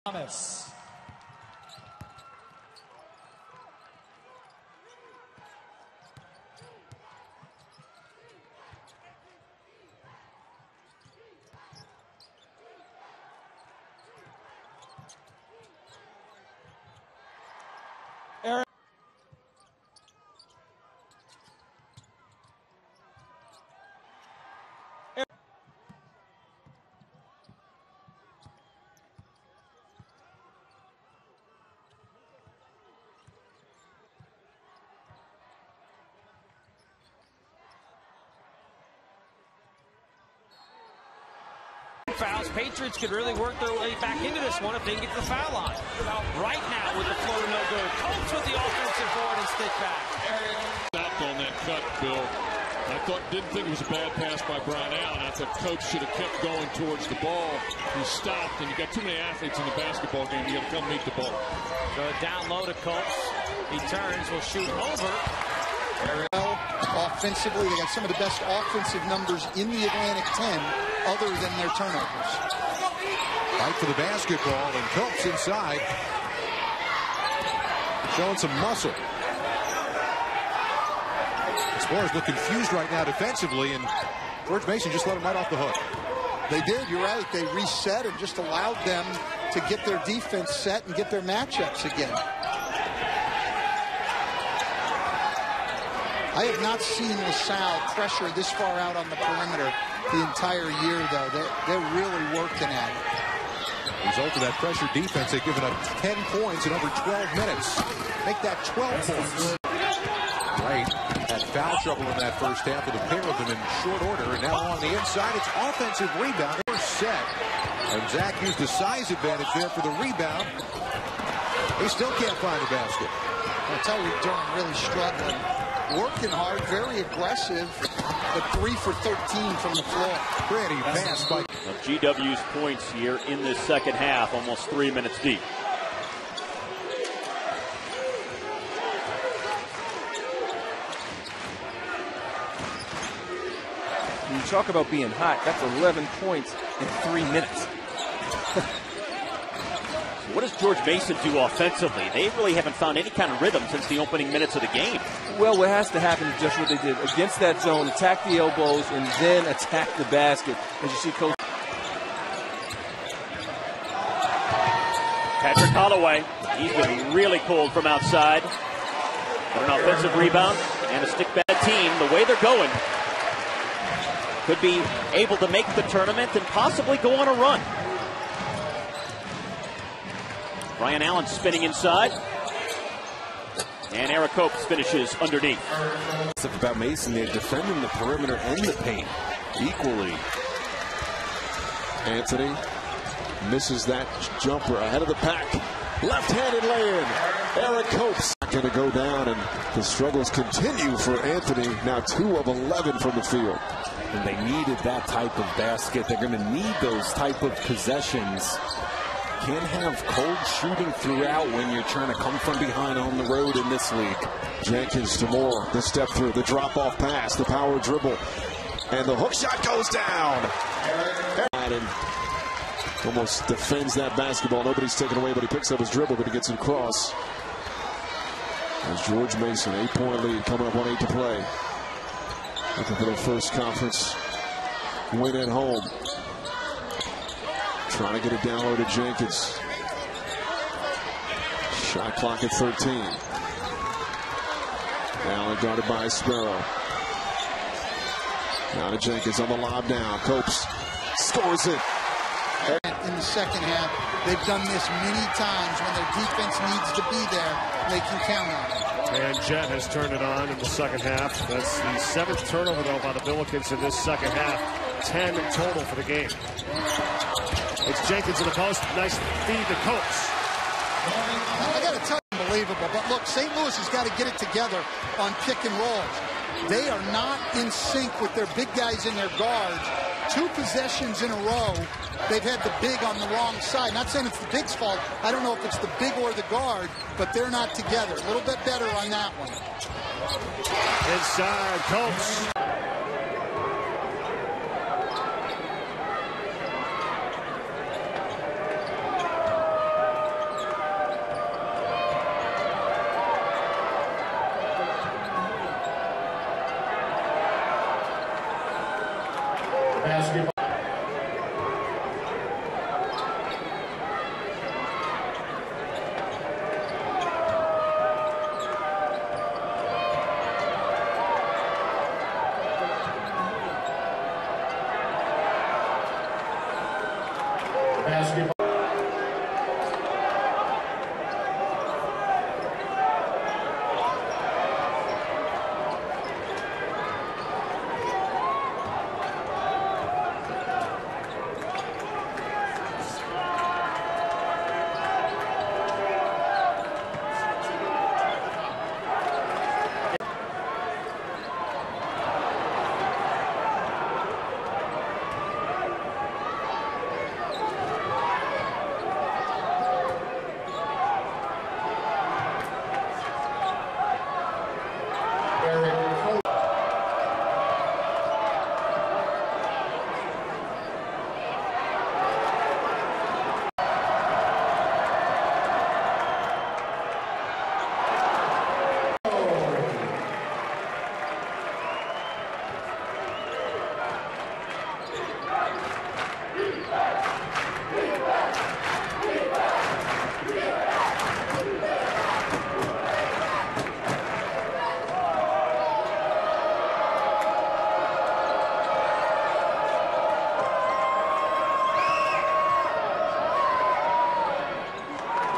Thomas. Erik. Fouls. Patriots could really work their way back into this one if they can get to the foul line. Right now with the floater no good. Colts with the offensive board and stick back. Stopped on that cut, Bill. Didn't think it was a bad pass by Brian Allen. I thought coach should have kept going towards the ball. He stopped, and you got too many athletes in the basketball game. You got to come meet the ball. So down low to Colts. He turns, will shoot over. Well, offensively, they got some of the best offensive numbers in the Atlantic 10 other than their turnovers. Fight for the basketball, and Coates inside. Showing some muscle. Explorers look confused right now defensively, and George Mason just let him right off the hook. They did, you're right. They reset and just allowed them to get their defense set and get their matchups again. I have not seen LaSalle pressure this far out on the perimeter the entire year, though. They're really working at it. Result of that pressure defense, they've given up 10 points in over 12 minutes. Make that 12 points. Right, had foul trouble in that first half with a pair of them in short order, and now on the inside, it's offensive rebound. First set, and Zach used the size advantage there for the rebound. They still can't find the basket. I'll tell you, Durham really struggling. Working hard, very aggressive, but 3 for 13 from the floor. Pretty pass by of GW's points here in this second half, almost 3 minutes deep. When you talk about being hot, that's 11 points in 3 minutes. What does George Mason do offensively? They really haven't found any kind of rhythm since the opening minutes of the game. Well, what has to happen is just what they did. Against that zone, attack the elbows, and then attack the basket. As you see Coach. Patrick Holloway, he's been really cold from outside. But an offensive rebound and a stick bad team, the way they're going, could be able to make the tournament and possibly go on a run. Brian Allen spinning inside. And Erik finishes underneath. Stuff about Mason, they're defending the perimeter and the paint equally. Anthony misses that jumper ahead of the pack. Left-handed lay-in. Erik going to go down, and the struggles continue for Anthony. Now 2 of 11 from the field. And they needed that type of basket. They're going to need those type of possessions. Can't have cold shooting throughout when you're trying to come from behind on the road in this league. Jenkins to Moore, the step through, the drop-off pass, the power dribble, and the hook shot goes down. And almost defends that basketball. Nobody's taken away, but he picks up his dribble, but he gets it across. As George Mason, 8-point lead, coming up on 8 to play. Looking for their first conference win at home. Trying to get it down low to Jenkins. Shot clock at 13. Allen guarded by Sparrow. Now to Jenkins on the lob down. Copes scores it. In the second half, they've done this many times when their defense needs to be there. They can count on it. And Jet has turned it on in the second half. That's the 7th turnover, though, by the Billikens in this second half. 10 total for the game. It's Jenkins in the post. Nice feed to Copes. I got to tell you, unbelievable. But look, St. Louis has got to get it together on pick and rolls. They are not in sync with their big guys and their guards. 2 possessions in a row, they've had the big on the wrong side. Not saying it's the big's fault. I don't know if it's the big or the guard, but they're not together. A little bit better on that one. Inside, Copes.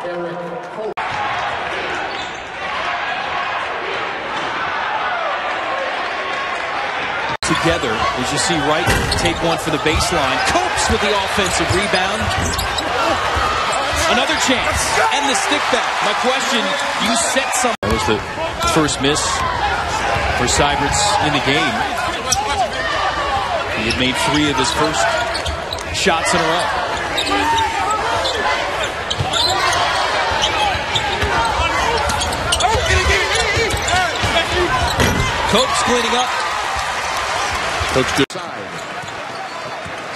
Erik. Together, as you see Wright take one for the baseline. Copes with the offensive rebound. Another chance. And the stick back. My question, you set some. That was the first miss for Seibert's in the game. He had made 3 of his first shots in a row. Copes cleaning up.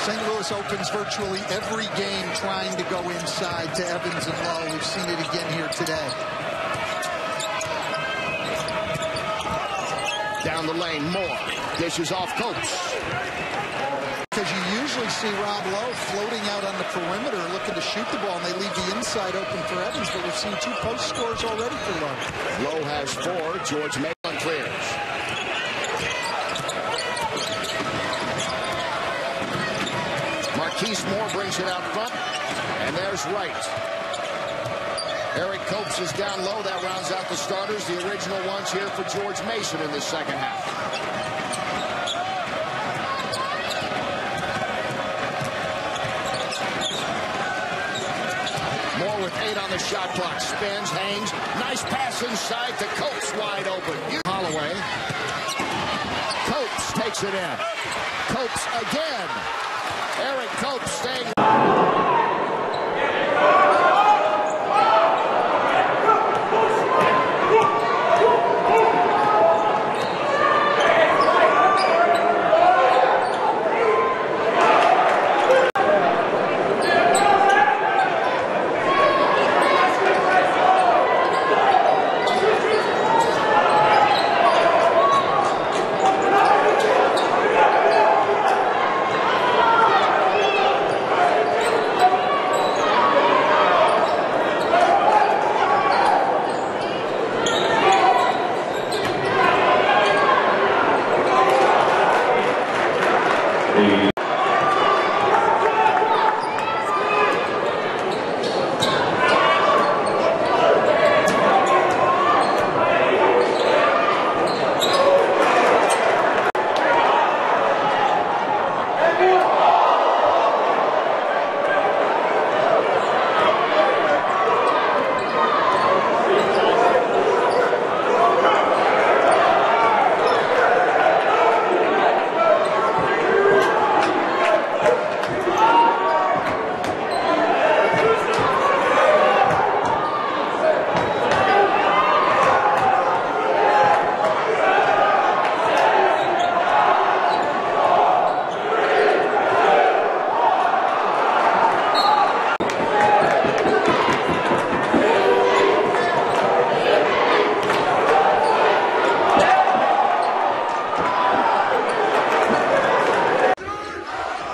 St. Louis opens virtually every game trying to go inside to Evans and Lowe. We've seen it again here today. Down the lane, Moore dishes off Copes. Because you usually see Rob Lowe floating out on the perimeter looking to shoot the ball, and they leave the inside open for Evans, but we've seen 2 post scores already for Lowe. Lowe has 4. George Mason clears. Marquise Moore brings it out front, and there's Wright. Erik Copes is down low. That rounds out the starters, the original ones here for George Mason in the second half. Moore with 8 on the shot clock. Spins, hangs. Nice pass inside to Copes, wide open. Holloway. Copes takes it in. Copes again. Erik Copes staying.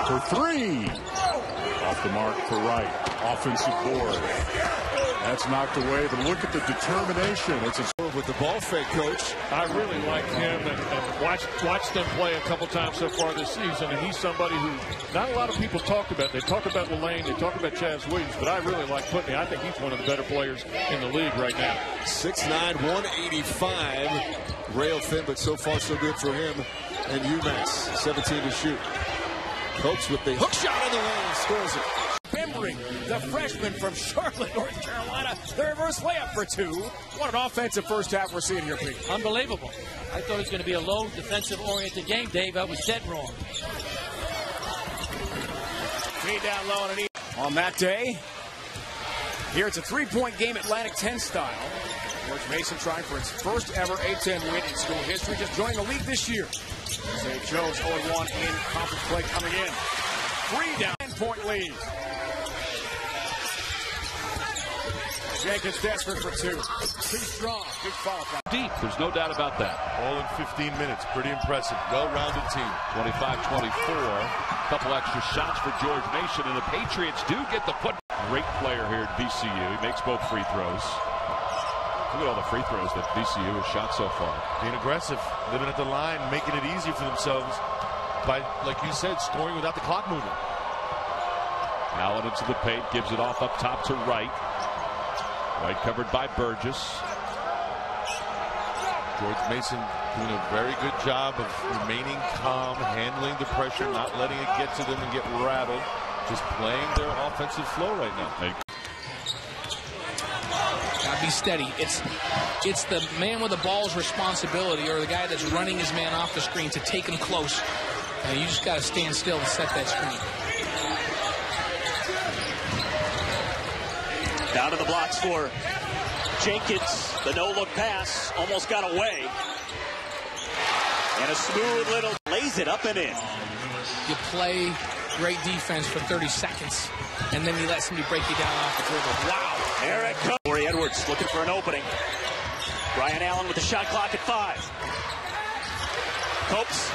For 3. Off the mark for Wright. Offensive board. That's knocked away, but look at the determination. It's with the ball fake, Coach. I really like him and watched them play a couple times so far this season, and he's somebody who not a lot of people talked about. They talk about Lane, they talk about Chaz Williams, but I really like Putney. I think he's one of the better players in the league right now. 6'9", 185. Rail thin, but so far so good for him. And UMass, 17 to shoot. Copes with the hook shot in the lane, scores it. Remembering the freshman from Charlotte, North Carolina, the reverse layup for 2. What an offensive first half we're seeing here, Pete. Unbelievable. I thought it was going to be a low defensive-oriented game, Dave. I was dead wrong. Feed down low and on that day. Here it's a 3-point game, Atlantic 10 style. George Mason trying for its first ever A-10 win in school history, just joined the league this year. St. Joe's 0-1 in conference play coming in. 3 down, 10-point lead. Jenkins desperate for 2. Too strong. Big foul. Deep. There's no doubt about that. All in 15 minutes. Pretty impressive. Well-rounded team. 25-24. Couple extra shots for George Mason, and the Patriots do get the put. Great player here at VCU. He makes both free throws. Look at all the free throws that VCU has shot so far. Being aggressive, living at the line, making it easy for themselves by, like you said, scoring without the clock moving. Allen into the paint, gives it off up top to Wright. White covered by Burgess. George Mason doing a very good job of remaining calm, handling the pressure, not letting it get to them and get rattled. Just playing their offensive flow right now. Gotta be steady. It's the man with the ball's responsibility, or the guy that's running his man off the screen, to take him close. And you just gotta stand still and set that screen. Down to the blocks for Jenkins. The no-look pass almost got away. And a smooth little lays it up and in. You play great defense for 30 seconds, and then you let somebody break you down off the dribble. Wow. Erik Corey Edwards looking for an opening. Brian Allen with the shot clock at 5. Copes.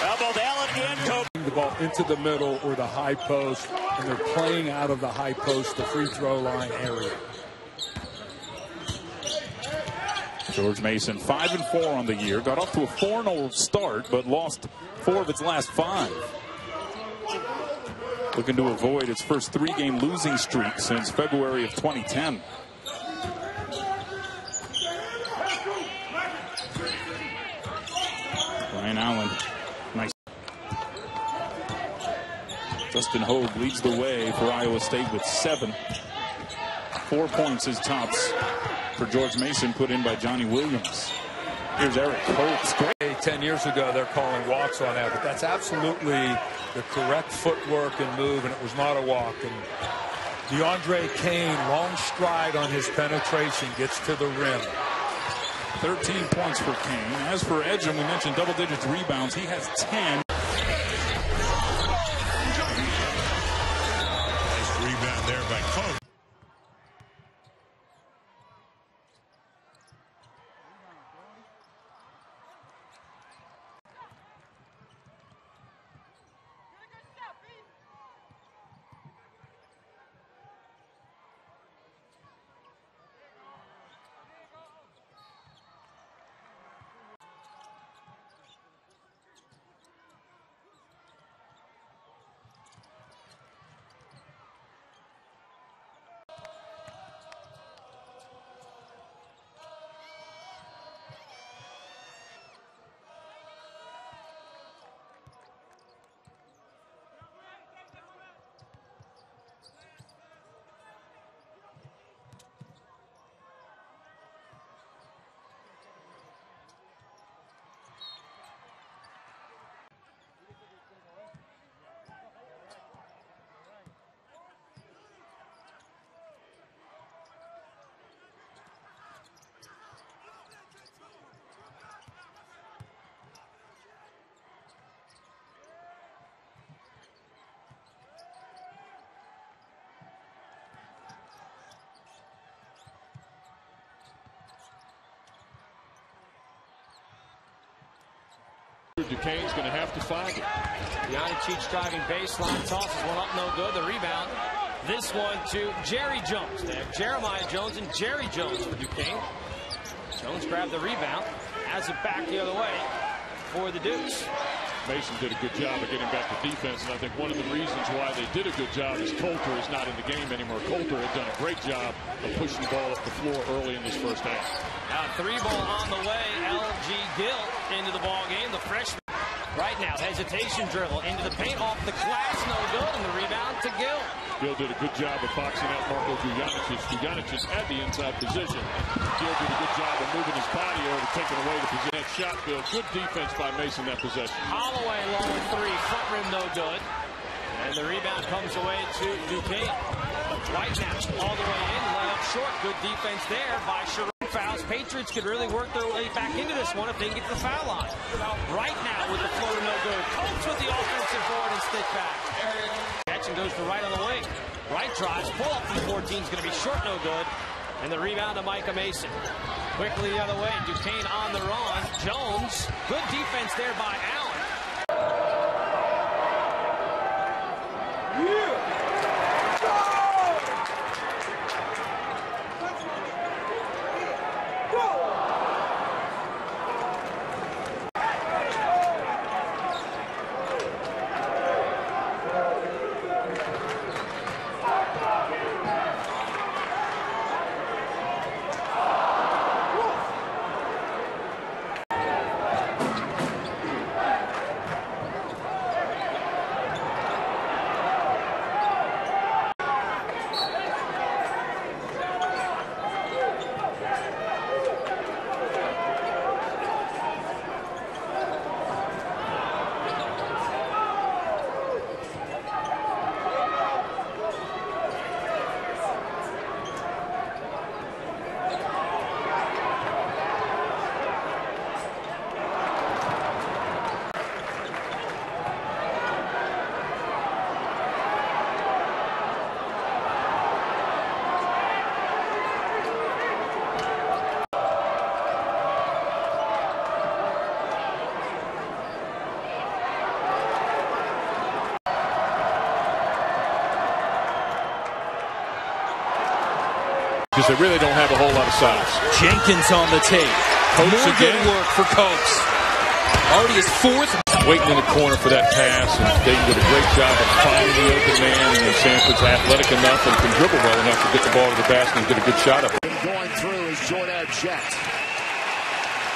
Well, both Allen and Copes. The ball into the middle or the high post, and they're playing out of the high post, the free throw line area. George Mason 5-4 on the year. Got off to a 4-0 start, but lost 4 of its last 5. Looking to avoid its first 3-game losing streak since February of 2010. Brian Allen. Nice. Justin Hogue leads the way for Iowa State with 7. 4 points is tops for George Mason, put in by Johnny Williams. Here's Erik Copes. 10 years ago, they're calling walks on that, but that's absolutely the correct footwork and move, and it was not a walk. And DeAndre Kane, long stride on his penetration, gets to the rim. 13 points for Kane. As for Edgem, we mentioned double digits rebounds. He has 10. Nice rebound there by Cope. Duquesne's going to have to find it. Yannick driving baseline, tosses one up, no good. The rebound. This one to Jerry Jones. They have Jeremiah Jones and Jerry Jones for Duquesne. Jones grabbed the rebound, has it back the other way for the Dukes. Mason did a good job of getting back to defense, and I think one of the reasons why they did a good job is Coulter is not in the game anymore. Coulter had done a great job of pushing the ball up the floor early in this first half. Now 3-ball on the way. LG Gill into the ball game. The freshman right now, hesitation dribble into the paint, off the glass, no good, and the rebound to Gill. Gill did a good job of boxing out Marko Vujanicic. Vujanicic had the inside position. Gill did a good job of moving his body over, taking away the position. That shot, Bill. Good defense by Mason that possession. Holloway long 3, front rim no good. And the rebound comes away to Duquesne. Right now, all the way in, layup short. Good defense there by Sharon. Fouls. Patriots could really work their way back into this one if they can get to the foul line. Right now with the floater no good. Colts with the offensive board and stick back. Jackson goes to right on the wing. Right drives, pull up from 14 is going to be short, no good. And the rebound to Micah Mason. Quickly the other way, Duquesne on the run. Jones, good defense there by Allen. because they really don't have a whole lot of size. Jenkins on the tape. More good work for Copes. Already his fourth. Waiting in the corner for that pass, and Dayton did a great job of finding the open man. And Sanford's athletic enough and can dribble well enough to get the ball to the basket and get a good shot up. Going through is Jordan Jet.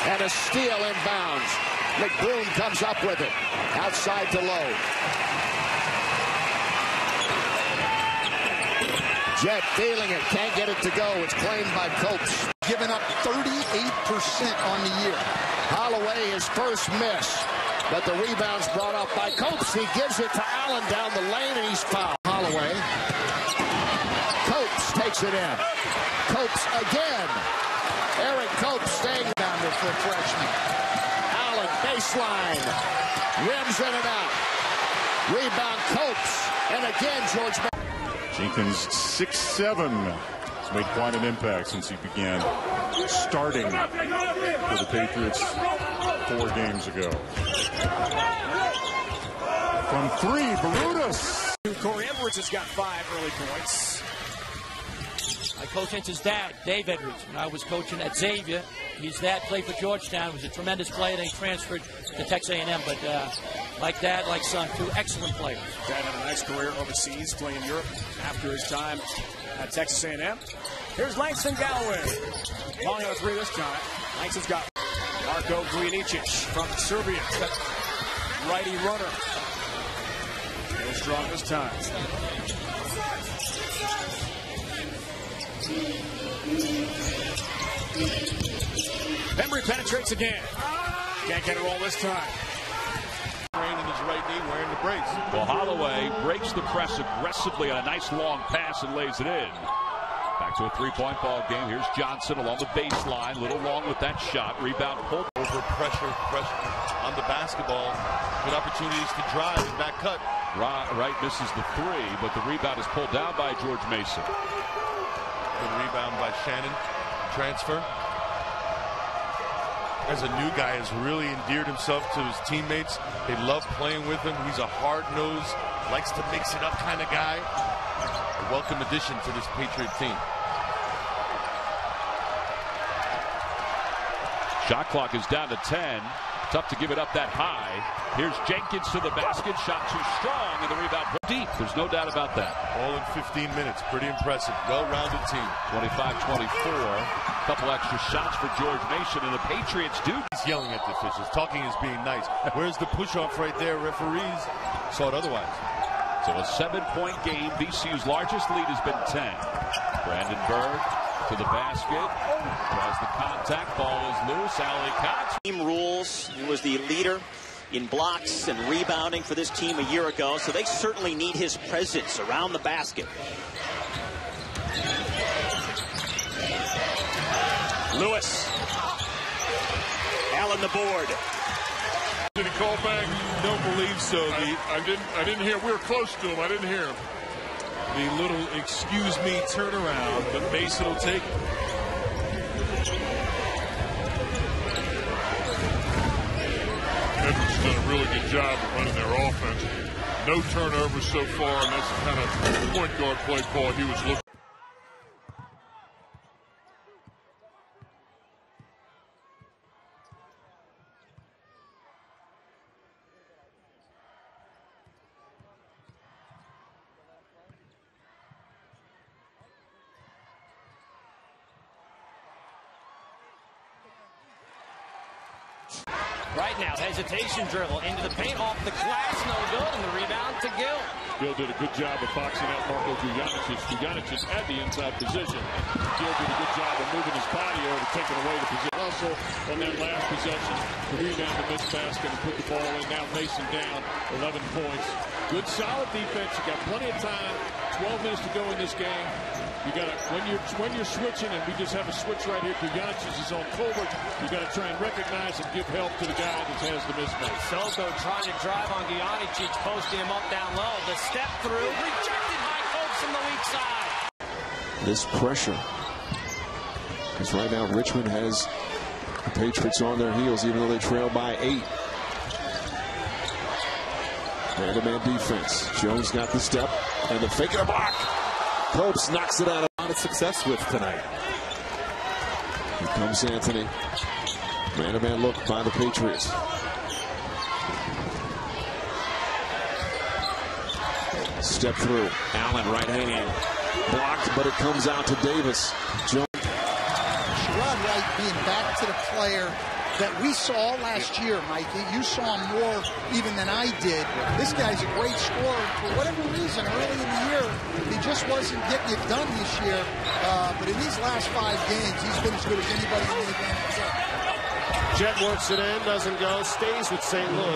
And a steal inbounds. McBroom comes up with it. Outside to Lowe. Jet feeling it. Can't get it to go. It's claimed by Copes. Giving up 38% on the year. Holloway, his first miss. But the rebound's brought up by Copes. He gives it to Allen down the lane, and he's fouled. Holloway. Copes takes it in. Copes again. Erik Copes staying bounder for a freshman. Allen, baseline. Rims in and out. Rebound Copes. And again, George. Jenkins 6'7". He's made quite an impact since he began starting for the Patriots 4 games ago. From 3, Barudas. Corey Edwards has got 5 early points. I coached against his dad, Dave Edwards, when I was coaching at Xavier. His dad played for Georgetown. He was a tremendous player. Then he transferred to Texas A&M. But like dad, like son, 2 excellent players. Dad had a nice career overseas, playing in Europe after his time at Texas A&M. Here's Langston Galloway. Long out of 3 this time. Langston's got Marko Vujicic from Serbia. Righty runner. Real strong this time. Bembry penetrates again. Can't get it all this time. In his right knee, wearing the brace. Well, Holloway breaks the press aggressively on a nice long pass and lays it in. Back to a 3-point ball game. Here's Johnson along the baseline. A little long with that shot. Rebound pulled. Over pressure on the basketball. Good opportunities to drive and back cut. Wright misses the 3, but the rebound is pulled down by George Mason. Good rebound by Shannon. Transfer. As a new guy, has really endeared himself to his teammates. They love playing with him. He's a hard-nosed, likes to mix it up kind of guy. A welcome addition to this Patriot team. Shot clock is down to 10. Tough to give it up that high. Here's Jenkins to the basket. Shot too strong, and the rebound deep. There's no doubt about that. All in 15 minutes. Pretty impressive. Well-rounded team. 25-24. Couple extra shots for George Mason, and the Patriots do. He's yelling at the officials. Talking is being nice. Where's the push-off right there? Referees saw it otherwise. So a 7-point game. VCU's largest lead has been 10. Brandon Berg to the basket. Has the contact. Ball is loose. Ali Cox. Team rules. He was the leader in blocks and rebounding for this team a year ago, so they certainly need his presence around the basket. Lewis. Allen the board. Did he call back? Don't believe so. I didn't hear. We were close to him. I didn't hear him. The little excuse me turnaround, but Mason will take it. Edwards done a really good job of running their offense. No turnovers so far, and that's the kind of point guard play call he was looking. Right now, hesitation dribble into the paint, off the glass, no good, and the rebound to Gill. Gill did a good job of boxing out Marko Vujicic. Vujicic had the inside position. Gill did a good job of moving his body over, taking away the position. Also, on that last possession, the rebound to miss basket and put the ball in. Now Mason down 11 points. Good, solid defense. You got plenty of time. 12 minutes to go in this game. You got to, when you're switching, and we just have a switch right here. Vujicic is on Colbert. You got to try and recognize and give help to the guy that has the mismatch. Soto trying to drive on Vujicic, posting him up down low. The step through, rejected by Copes from the weak side. This pressure, because right now Richmond has the Patriots on their heels, even though they trail by 8. Man-to-man defense. Jones got the step and the fake and a block. Copes knocks it out of lot of success with tonight. Here comes Anthony. Man-to-man look by the Patriots. Step through. Allen, right hand. Blocked, but it comes out to Davis. Sherrod White being back to the player that we saw last year, Mikey. You saw him more even than I did. This guy's a great scorer. For whatever reason, early in the year, he just wasn't getting it done this year. But in these last 5 games, he's been as good as anybody in the game. Jet works it in, doesn't go, stays with St. Louis.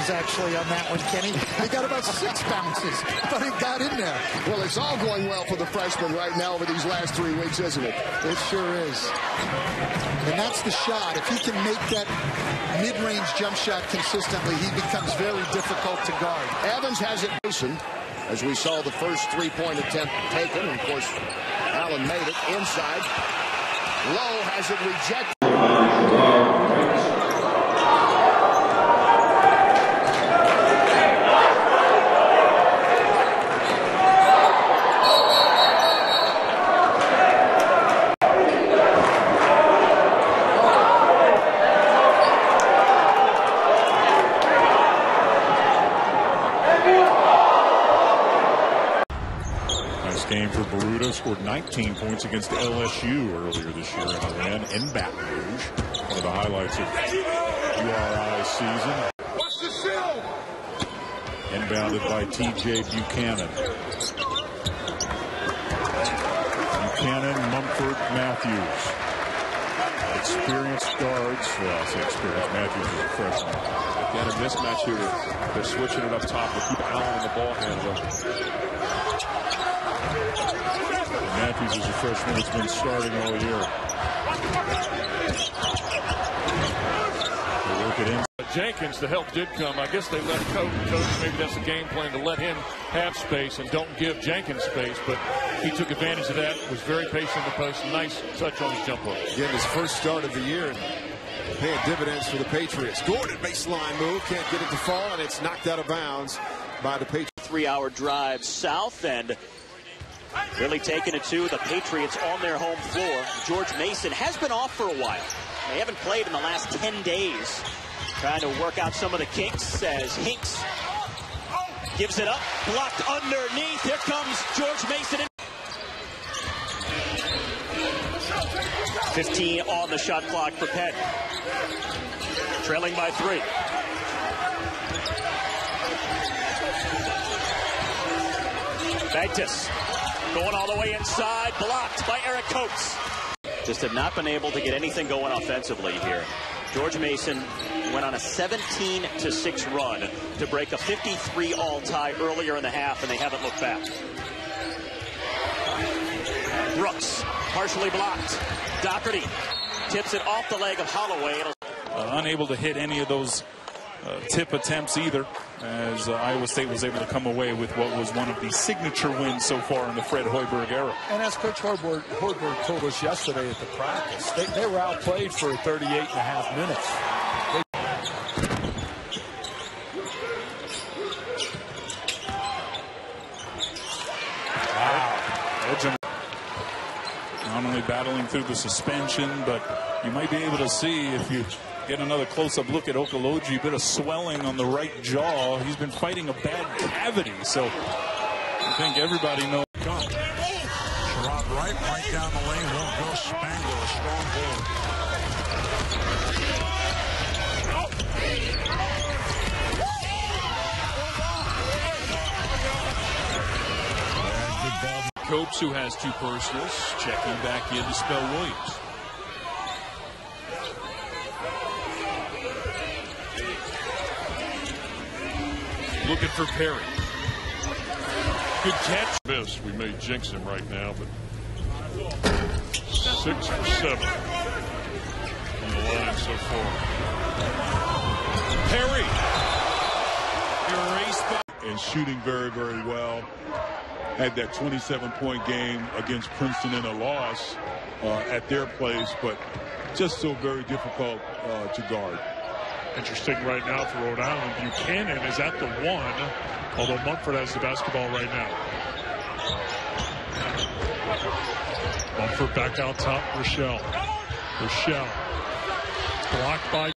Actually on that one, Kenny. They got about 6 bounces, but it got in there. Well, it's all going well for the freshman right now over these last 3 weeks, isn't it? It sure is. And that's the shot. If he can make that mid-range jump shot consistently, he becomes very difficult to guard. Evans has it. As we saw the first 3-point attempt taken, and of course, Allen made it inside. Lowe has it rejected. Game for Baruta, scored 19 points against LSU earlier this year in a win in Baton Rouge. One of the highlights of URI's season. What's the shield? Inbounded by T.J. Buchanan. Buchanan, Mumford, Matthews. Experienced guards. Well, I say experienced. Matthews is a freshman. Again, a mismatch here. They're switching it up top to keep Allen in the ball handler. Matthews is a freshman that's been starting all year. They work it in. Jenkins, the help did come. I guess they let Coach, maybe that's a game plan to let him have space and don't give Jenkins space, but he took advantage of that, was very patient in the post. Nice touch on his jump hook. Again, his first start of the year and paying dividends for the Patriots. Gordon, baseline move, can't get it to fall, and it's knocked out of bounds by the Patriots. 3-hour drive south and really taking it to the Patriots on their home floor. George Mason has been off for a while. They haven't played in the last 10 days. Trying to work out some of the kinks as Hinks gives it up. Blocked underneath. Here comes George Mason. 15 on the shot clock for Penn. Trailing by 3. Bagtus going all the way inside, blocked by Erik Coates. Just have not been able to get anything going offensively here. George Mason went on a 17-6 run to break a 53-all tie earlier in the half, and they haven't looked back. Brooks, partially blocked. Doherty tips it off the leg of Holloway. Unable to hit any of those tip attempts either, as Iowa State was able to come away with what was one of the signature wins so far in the Fred Hoiberg era. And as Coach Hoiberg told us yesterday at the practice, they were outplayed for 38.5 minutes. Not only battling through the suspension, but you might be able to see, if you get another close-up look at Okoloji, a bit of swelling on the right jaw. He's been fighting a bad cavity, so I think everybody knows. Sherrod right down the lane, won't go. Spangler, a strong board. Copes, who has 2 personals, checking back in to spell Williams. Looking for Perry. Good catch. Miss. We may jinx him right now, but 6 for 7 on the line so far. Perry. Erased by. And shooting very, very well. Had that 27-point game against Princeton in a loss at their place, but just so very difficult to guard. Interesting right now for Rhode Island. Buchanan is at the 1, although Mumford has the basketball right now. Mumford back out top. Rochelle. Blocked by